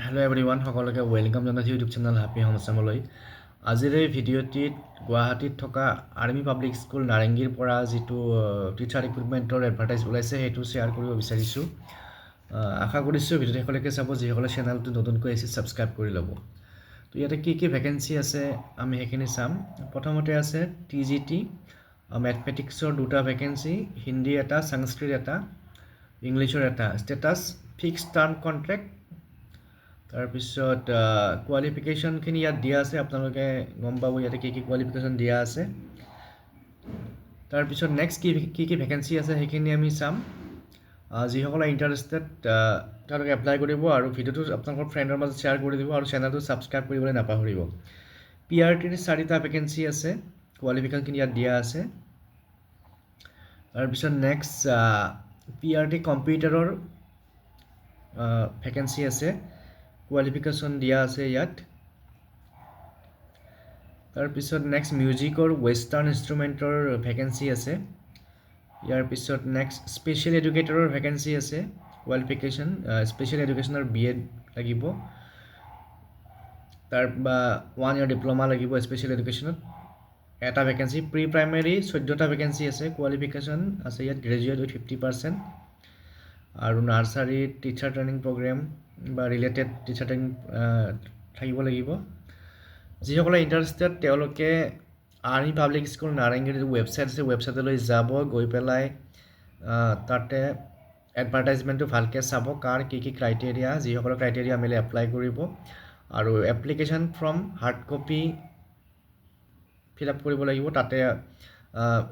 Hello everyone, সকলোকে welcome জনাইছো YouTube channel happy হোমসামলৈ। আজিৰ এই ভিডিঅ'টিত গুৱাহাটীত থকা আৰ্মি পাব্লিক স্কুল নাৰেংগীৰ পৰা যিটো টিচাৰ ৰিক্ৰুটমেণ্টৰ এডভাৰটাইজ ওলাইছে সেইটো শ্বেয়াৰ কৰিব বিচাৰিছোঁ। আশা কৰিছোঁ ভিডিঅ'টো শেষলৈকে চাব, যিসকলে চেনেলটো নতুনকৈ আহিছে ছাবস্ক্ৰাইব কৰি ল'ব। তো ইয়াতে কি ভেকেঞ্চি আছে আমি সেইখিনি চাম। প্ৰথমতে আছে TGT মেথমেটিক্সৰ 2টা ভেকেঞ্চি, হিন্দী এটা, সংস্কৃত এটা, ইংলিছৰ এটা। Status fixed term contract. তাৰপিছত কোৱালিফিকেশ্যনখিনি ইয়াত দিয়া আছে, আপোনালোকে গম পাব ইয়াতে কি কোৱালিফিকেশ্যন দিয়া আছে। তাৰপিছত নেক্সট কি ভেকেঞ্চি আছে সেইখিনি আমি চাম। যিসকলে ইণ্টাৰেষ্টেড তেওঁলোকে এপ্লাই কৰিব আৰু ভিডিঅ'টো আপোনালোকৰ ফ্ৰেণ্ডৰ মাজত শ্বেয়াৰ কৰি দিব আৰু চেনেলটো ছাবস্ক্ৰাইব কৰিবলৈ নাপাহৰিব। PRTৰ 4টা ভেকেঞ্চি আছে, কোৱালিফিকেশ্যনখিনি ইয়াত দিয়া আছে। তাৰপিছত নেক্সট PRT কম্পিউটাৰৰ ভেকেঞ্চি আছে, কোৱালিফিকেশ্যন দিয়া আছে ইয়াত। তাৰপিছত নেক্সট মিউজিকৰ ৱেষ্টাৰ্ণ ইনষ্ট্ৰুমেণ্টৰ ভেকেঞ্চি আছে। ইয়াৰ পিছত নেক্সট স্পেচিয়েল এডুকেটৰৰ ভেকেঞ্চি আছে, কোৱালিফিকেশ্যন স্পেচিয়েল এডুকেশ্যনৰ BEd লাগিব, তাৰ বা 1 year ডিপ্ল'মা লাগিব স্পেচিয়েল এডুকেশ্যনত। এটা ভেকেঞ্চি প্ৰি প্ৰাইমেৰী 14টা ভেকেঞ্চি আছে, কোৱালিফিকেশ্যন আছে ইয়াত গ্ৰেজুৱেট উইথ 50%। আৰু নাৰ্চাৰী টিচাৰ ট্ৰেইনিং প্ৰগ্ৰেম বা ৰিলেটেড টিচাৰ ট্ৰেইনিং থাকিব লাগিব। যিসকলে ইণ্টাৰেষ্টেড তেওঁলোকে আৰ্মি পাব্লিক স্কুল নাৰেংগীৰ যিটো ৱেবছাইট আছে ৱেবছাইটলৈ যাব, গৈ পেলাই তাতে এডভাৰটাইজমেণ্টটো ভালকৈ চাব, কাৰ কি ক্ৰাইটেৰিয়া, যিসকলৰ ক্ৰাইটেৰিয়া মিলে এপ্লাই কৰিব। আৰু application form hard copy fill up কৰিব লাগিব, তাতে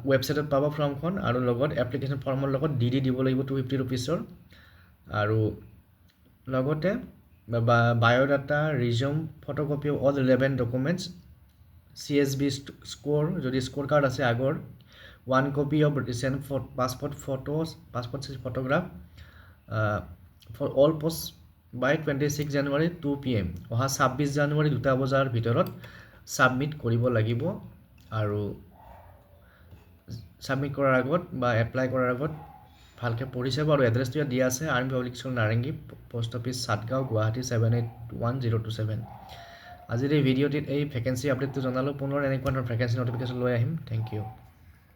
ৱেবছাইটত পাব ফৰ্মখন, আৰু লগত এপ্লিকেশ্যন ফৰ্মৰ লগত DD দিব লাগিব 250 rupees। আৰু লগতে biodata, resume, photocopy of all relevant documents, CSB score যদি স্ক'ৰ কাৰ্ড আছে আগৰ, 1 copy of recent passport photos, passport size photograph for all post by 26 January 2 PM, অহা 26 জানুৱাৰী 2টা বজাৰ ভিতৰত ছাবমিট কৰিব লাগিব। আৰু ছাবমিট কৰাৰ আগত বা এপ্লাই কৰাৰ আগত ভালকৈ পঢ়ি চাব। আৰু এড্ৰেছটো ইয়াত দিয়া আছে, আৰ্মি পাব্লিক স্কুল নাৰেংগী, পোষ্ট অফিচ সাতগাঁও, গুৱাহাটী 781027। আজিৰ এই ভিডিঅ'টিত এই ভেকেঞ্চি আপডেটটো জনালোঁ। পুনৰ এনেকুৱা ধৰণৰ ভেকেঞ্চি নটিফিকেশ্যন লৈ আহিম। Thank U.